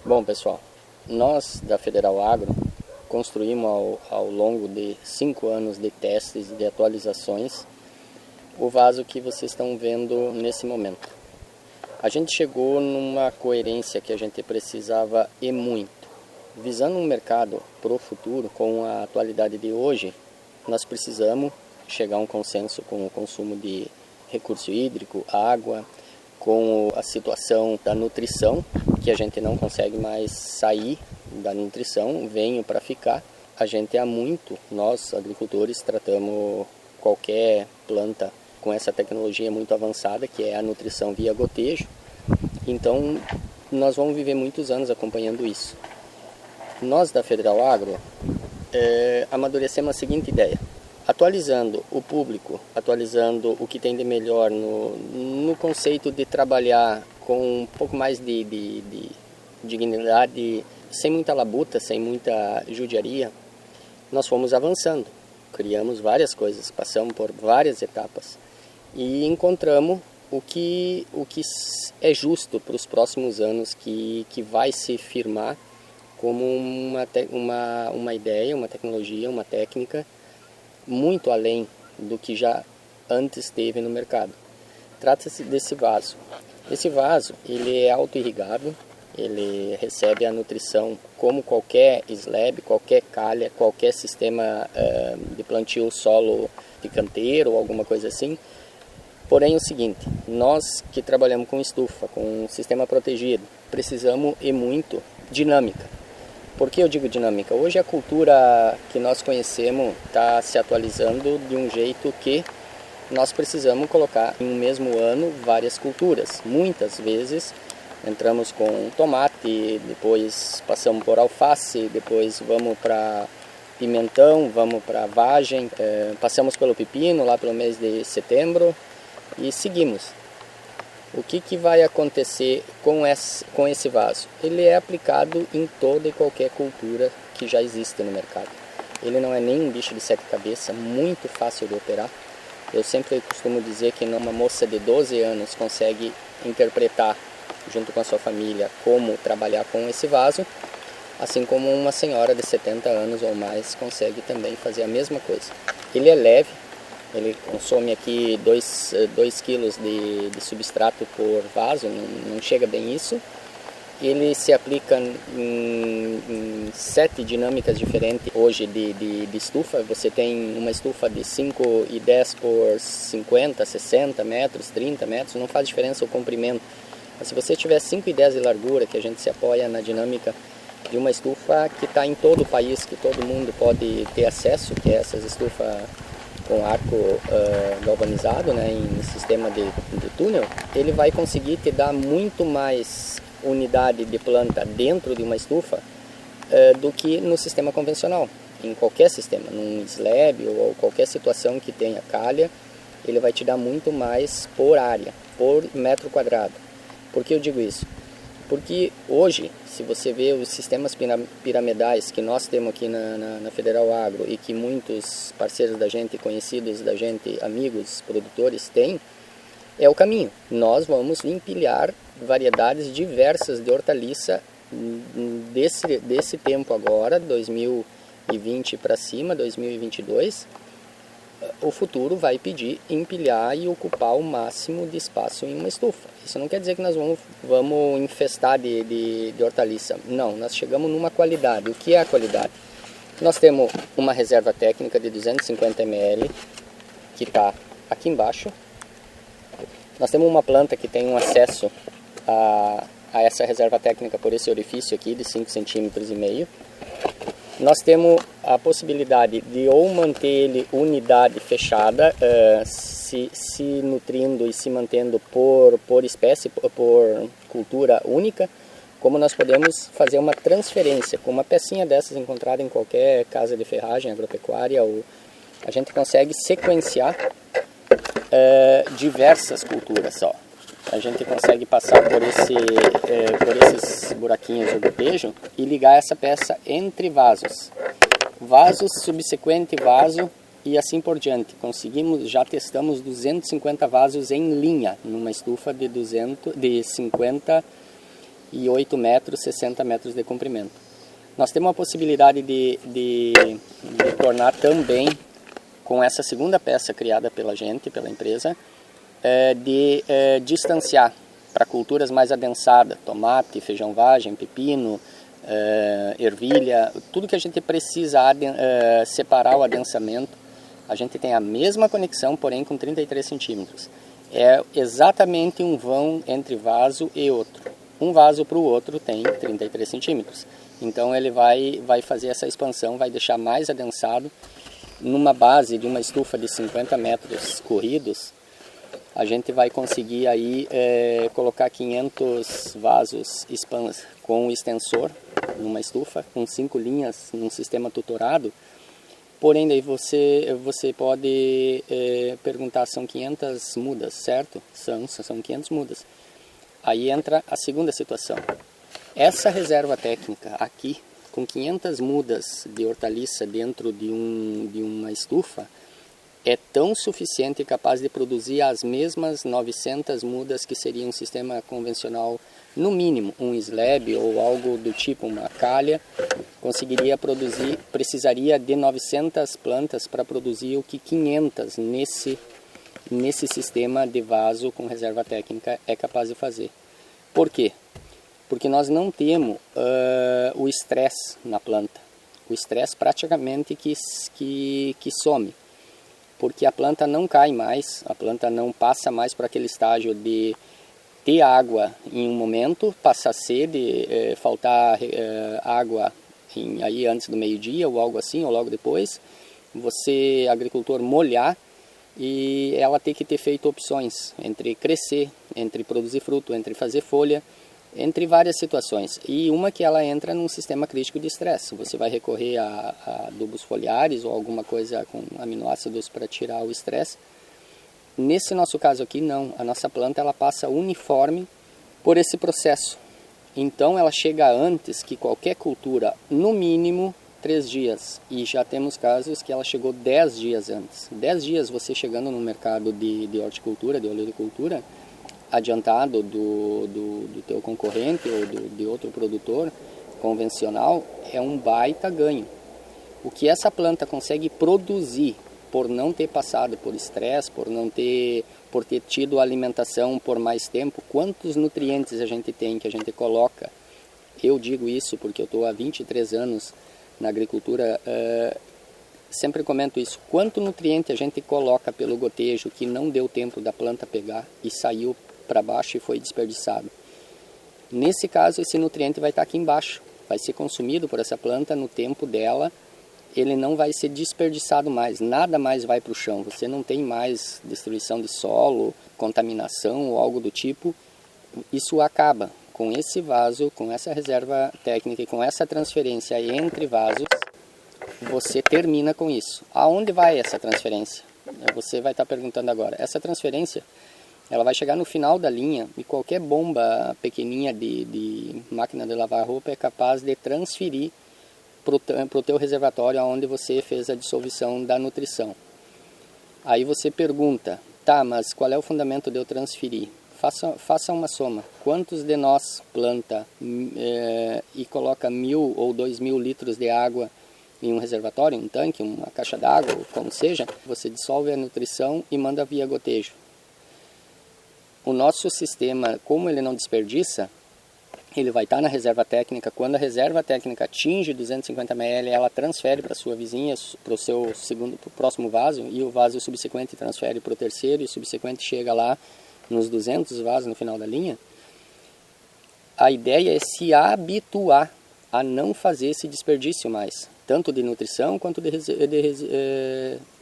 Bom, pessoal, nós da Federal Agro construímos ao longo de 5 anos de testes e de atualizações o vaso que vocês estão vendo nesse momento. A gente chegou numa coerência que a gente precisava e muito. Visando um mercado para o futuro, com a atualidade de hoje, nós precisamos chegar a um consenso com o consumo de recurso hídrico, água, com a situação da nutrição, que a gente não consegue mais sair da nutrição, venho para ficar. A gente há muito, nós agricultores, tratamos qualquer planta com essa tecnologia muito avançada, que é a nutrição via gotejo. Então, nós vamos viver muitos anos acompanhando isso. Nós da Federal Agro amadurecemos a seguinte ideia: atualizando o público, atualizando o que tem de melhor no conceito de trabalhar com um pouco mais de dignidade, sem muita labuta, sem muita judiaria, nós fomos avançando, criamos várias coisas, passamos por várias etapas e encontramos o que é justo para os próximos anos, que vai se firmar como uma ideia, uma tecnologia, uma técnica muito além do que já antes teve no mercado. Trata-se desse vaso. Esse vaso, ele é auto-irrigado, ele recebe a nutrição como qualquer slab, qualquer calha, qualquer sistema de plantio solo de canteiro ou alguma coisa assim. Porém, é o seguinte: nós que trabalhamos com estufa, com sistema protegido, precisamos e muito dinâmica. Por que eu digo dinâmica? Hoje a cultura que nós conhecemos está se atualizando de um jeito que nós precisamos colocar em um mesmo ano várias culturas. Muitas vezes entramos com tomate, depois passamos por alface, depois vamos para pimentão, vamos para vagem, passamos pelo pepino lá pelo mês de setembro e seguimos. O que vai acontecer com esse vaso? Ele é aplicado em toda e qualquer cultura que já existe no mercado. Ele não é nem um bicho de 7 cabeças, muito fácil de operar. Eu sempre costumo dizer que uma moça de 12 anos consegue interpretar, junto com a sua família, como trabalhar com esse vaso, assim como uma senhora de 70 anos ou mais consegue também fazer a mesma coisa. Ele é leve. Ele consome aqui 2 kg de substrato por vaso, não chega bem isso. Ele se aplica em 7 dinâmicas diferentes hoje de estufa. Você tem uma estufa de 5,10 por 50, 60 metros, 30 metros, não faz diferença o comprimento. Mas se você tiver 5,10 de largura, que a gente se apoia na dinâmica de uma estufa que está em todo o país, que todo mundo pode ter acesso, que é essas estufas com arco galvanizado, né, em sistema de túnel, ele vai conseguir te dar muito mais unidade de planta dentro de uma estufa do que no sistema convencional. Em qualquer sistema, num slab ou qualquer situação que tenha calha, ele vai te dar muito mais por área, por metro quadrado. Por que eu digo isso? Porque hoje, se você vê os sistemas piramidais que nós temos aqui na Federal Agro e que muitos parceiros da gente, conhecidos da gente, amigos, produtores têm, é o caminho. Nós vamos empilhar variedades diversas de hortaliça desse tempo agora, 2020 para cima, 2022. O futuro vai pedir empilhar e ocupar o máximo de espaço em uma estufa. Isso não quer dizer que nós vamos infestar de hortaliça. Não, nós chegamos numa qualidade. O que é a qualidade? Nós temos uma reserva técnica de 250 ml, que está aqui embaixo. Nós temos uma planta que tem um acesso a essa reserva técnica por esse orifício aqui de 5,5 cm. Nós temos a possibilidade de ou manter ele unidade fechada, se nutrindo e se mantendo por espécie, por cultura única, como nós podemos fazer uma transferência com uma pecinha dessas encontrada em qualquer casa de ferragem agropecuária, ou a gente consegue sequenciar diversas culturas só. A gente consegue passar por esses buraquinhos do gotejo e ligar essa peça entre vasos. Vasos, subsequente vaso e assim por diante. Já testamos 250 vasos em linha, numa estufa de 50 e 8 metros, 60 metros de comprimento. Nós temos a possibilidade de tornar também, com essa segunda peça criada pela gente, pela empresa, de distanciar para culturas mais adensadas, tomate, feijão vagem, pepino, ervilha, tudo que a gente precisa separar o adensamento. A gente tem a mesma conexão, porém com 33 centímetros. É exatamente um vão entre vaso e outro. Um vaso para o outro tem 33 centímetros. Então ele vai fazer essa expansão, vai deixar mais adensado. Numa base de uma estufa de 50 metros corridos, a gente vai conseguir aí colocar 500 vasos com extensor numa estufa, com 5 linhas num sistema tutorado. Porém, daí você pode perguntar, são 500 mudas, certo? São 500 mudas. Aí entra a segunda situação. Essa reserva técnica aqui, com 500 mudas de hortaliça dentro de uma estufa, é tão suficiente e capaz de produzir as mesmas 900 mudas que seria um sistema convencional, no mínimo um slab ou algo do tipo, uma calha, conseguiria produzir, precisaria de 900 plantas para produzir o que 500 nesse sistema de vaso com reserva técnica é capaz de fazer. Por quê? Porque nós não temos o estresse na planta. O estresse praticamente que some. Porque a planta não cai mais, a planta não passa mais por aquele estágio de ter água em um momento, passar sede, faltar água aí antes do meio-dia ou algo assim, ou logo depois. Você, agricultor, molhar e ela ter que ter feito opções entre crescer, entre produzir fruto, entre fazer folha, entre várias situações. E uma que ela entra num sistema crítico de estresse. Você vai recorrer a adubos foliares ou alguma coisa com aminoácidos para tirar o estresse. Nesse nosso caso aqui, não. A nossa planta ela passa uniforme por esse processo. Então ela chega antes que qualquer cultura, no mínimo 3 dias. E já temos casos que ela chegou 10 dias antes. 10 dias você chegando no mercado de horticultura, de oleoricultura, adiantado do teu concorrente ou de outro produtor convencional, é um baita ganho. O que essa planta consegue produzir por não ter passado por estresse, por ter tido alimentação por mais tempo, quantos nutrientes a gente tem que a gente coloca. Eu digo isso porque eu estou há 23 anos na agricultura, sempre comento isso, quanto nutriente a gente coloca pelo gotejo que não deu tempo da planta pegar e saiu para baixo e foi desperdiçado. Nesse caso, esse nutriente vai estar aqui embaixo, vai ser consumido por essa planta no tempo dela, ele não vai ser desperdiçado mais, nada mais vai para o chão, você não tem mais destruição de solo, contaminação ou algo do tipo. Isso acaba com esse vaso, com essa reserva técnica e com essa transferência entre vasos, você termina com isso. Aonde vai essa transferência? Você vai estar perguntando agora. Essa transferência, ela vai chegar no final da linha e qualquer bomba pequenininha de máquina de lavar roupa é capaz de transferir para o teu reservatório onde você fez a dissolução da nutrição. Aí você pergunta, tá, mas qual é o fundamento de eu transferir? Faça uma soma. Quantos de nós planta e coloca 1.000 ou 2.000 litros de água em um reservatório, um tanque, uma caixa d'água, como seja, você dissolve a nutrição e manda via gotejo. O nosso sistema, como ele não desperdiça, ele vai estar na reserva técnica. Quando a reserva técnica atinge 250 ml, ela transfere para a sua vizinha, para o próximo vaso, e o vaso subsequente transfere para o terceiro, e o subsequente chega lá nos 200 vasos no final da linha. A ideia é se habituar a não fazer esse desperdício mais, tanto de nutrição quanto de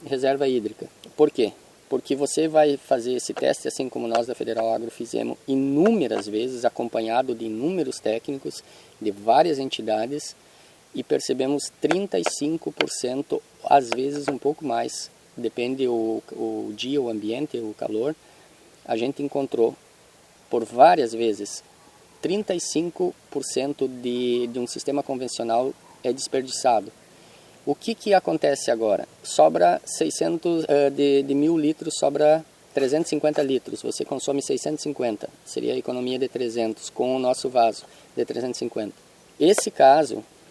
reserva hídrica. Por quê? Porque você vai fazer esse teste, assim como nós da Federal Agro fizemos inúmeras vezes, acompanhado de inúmeros técnicos de várias entidades, e percebemos 35%, às vezes um pouco mais, depende o dia, o ambiente, o calor. A gente encontrou por várias vezes 35% de um sistema convencional é desperdiçado. O que acontece agora? Sobra 600 de 1.000 litros, sobra 350 litros, você consome 650, seria a economia de 300 com o nosso vaso de 350.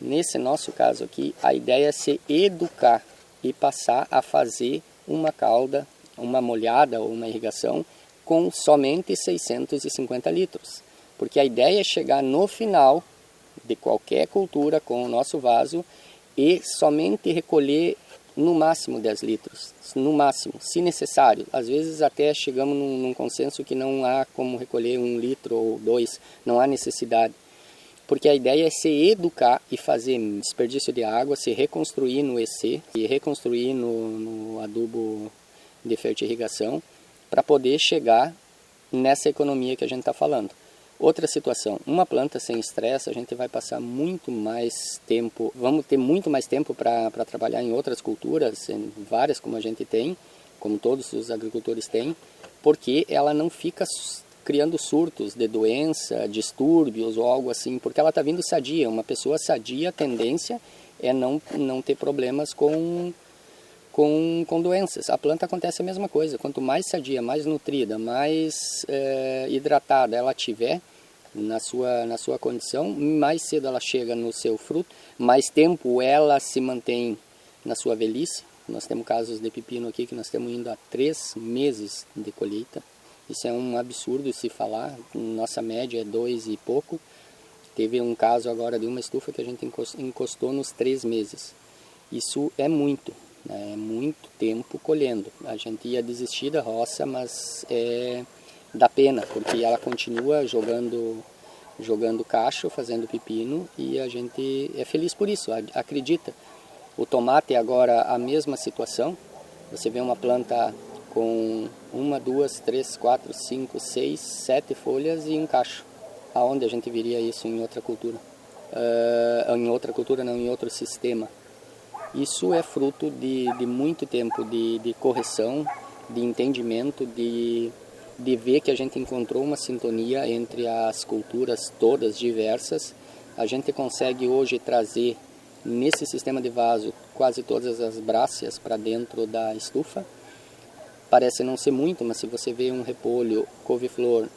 Nesse nosso caso aqui, a ideia é se educar e passar a fazer uma calda, uma molhada ou uma irrigação com somente 650 litros. Porque a ideia é chegar no final de qualquer cultura com o nosso vaso e somente recolher no máximo 10 litros, no máximo, se necessário. Às vezes até chegamos num consenso que não há como recolher 1 litro ou 2, não há necessidade. Porque a ideia é se educar e fazer desperdício de água, se reconstruir no EC e reconstruir no adubo de fertirrigação para poder chegar nessa economia que a gente está falando. Outra situação, uma planta sem estresse, a gente vai passar muito mais tempo, vamos ter muito mais tempo para trabalhar em outras culturas, em várias como a gente tem, como todos os agricultores têm, porque ela não fica criando surtos de doença, distúrbios ou algo assim, porque ela está vindo sadia. Uma pessoa sadia, a tendência é não ter problemas com doenças. A planta acontece a mesma coisa, quanto mais sadia, mais nutrida, mais hidratada ela tiver na sua condição, mais cedo ela chega no seu fruto, mais tempo ela se mantém na sua velhice. Nós temos casos de pepino aqui que nós estamos indo a 3 meses de colheita. Isso é um absurdo se falar, nossa média é 2 e pouco. Teve um caso agora de uma estufa que a gente encostou nos 3 meses. Isso é muito. É muito tempo colhendo. A gente ia desistir da roça, mas dá pena, porque ela continua jogando cacho, fazendo pepino, e a gente é feliz por isso, acredita. O tomate agora a mesma situação. Você vê uma planta com 1, 2, 3, 4, 5, 6, 7 folhas e um cacho. Aonde a gente viria isso em outra cultura? Em outro sistema. Isso é fruto de muito tempo de correção, de entendimento, de ver que a gente encontrou uma sintonia entre as culturas todas diversas. A gente consegue hoje trazer nesse sistema de vaso quase todas as brácteas para dentro da estufa. Parece não ser muito, mas se você vê um repolho, couve-flor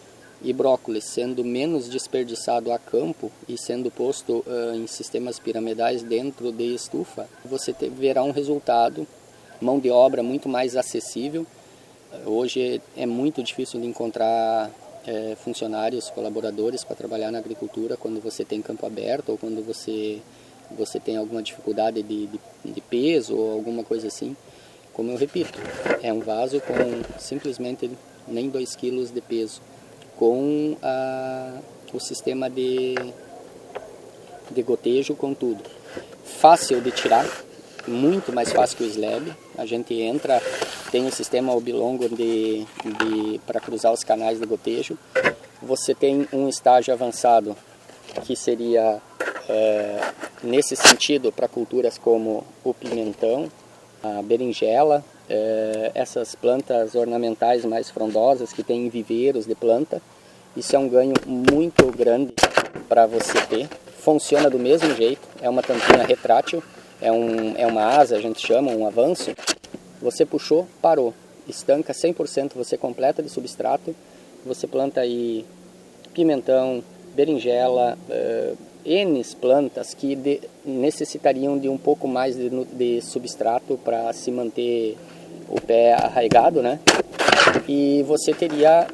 e brócolis sendo menos desperdiçado a campo e sendo posto em sistemas piramidais dentro de estufa, você verá um resultado, mão de obra muito mais acessível. Hoje é muito difícil de encontrar funcionários, colaboradores para trabalhar na agricultura quando você tem campo aberto ou quando você tem alguma dificuldade de peso ou alguma coisa assim. Como eu repito, é um vaso com simplesmente nem 2 quilos de peso, com o sistema de gotejo, com tudo. Fácil de tirar, muito mais fácil que o slab. A gente entra, tem um sistema oblongo para cruzar os canais de gotejo. Você tem um estágio avançado que seria nesse sentido para culturas como o pimentão, a berinjela, essas plantas ornamentais mais frondosas que tem viveiros de planta. Isso é um ganho muito grande para você ter. Funciona do mesmo jeito, é uma tampinha retrátil, é uma asa, a gente chama, um avanço. Você puxou, parou, estanca 100%, você completa de substrato, você planta aí pimentão, berinjela, N plantas que necessitariam de um pouco mais de substrato para se manter o pé arraigado, né? E você teria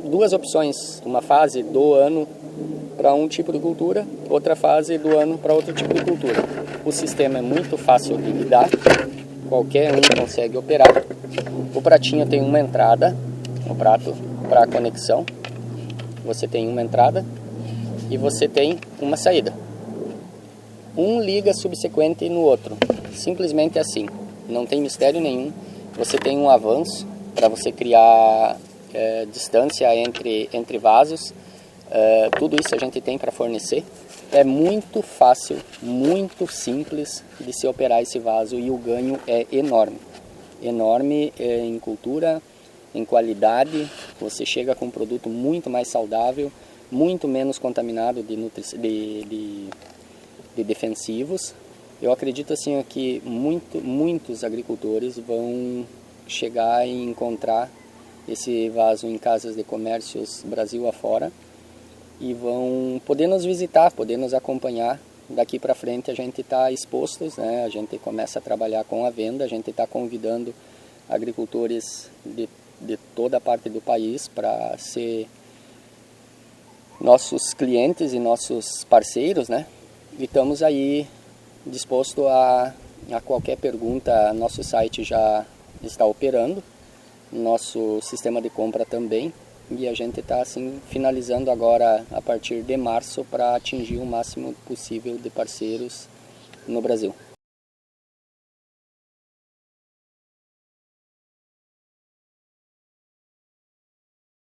2 opções, uma fase do ano para um tipo de cultura, outra fase do ano para outro tipo de cultura. O sistema é muito fácil de lidar, qualquer um consegue operar. O pratinho tem uma entrada, o prato para conexão, você tem uma entrada e você tem uma saída. Um liga subsequente no outro, simplesmente assim, não tem mistério nenhum. Você tem um avanço para você criar distância entre vasos. Tudo isso a gente tem para fornecer. É muito fácil, muito simples de se operar esse vaso e o ganho é enorme. Enorme em cultura, em qualidade. Você chega com um produto muito mais saudável, muito menos contaminado de defensivos. Eu acredito assim que muitos agricultores vão chegar e encontrar esse vaso em casas de comércios Brasil afora e vão poder nos visitar, poder nos acompanhar. Daqui para frente a gente está expostos, né? A gente começa a trabalhar com a venda, a gente está convidando agricultores de toda a parte do país para ser nossos clientes e nossos parceiros, né? E estamos aí disposto a qualquer pergunta. Nosso site já está operando, nosso sistema de compra também, e a gente está assim finalizando agora a partir de março para atingir o máximo possível de parceiros no Brasil.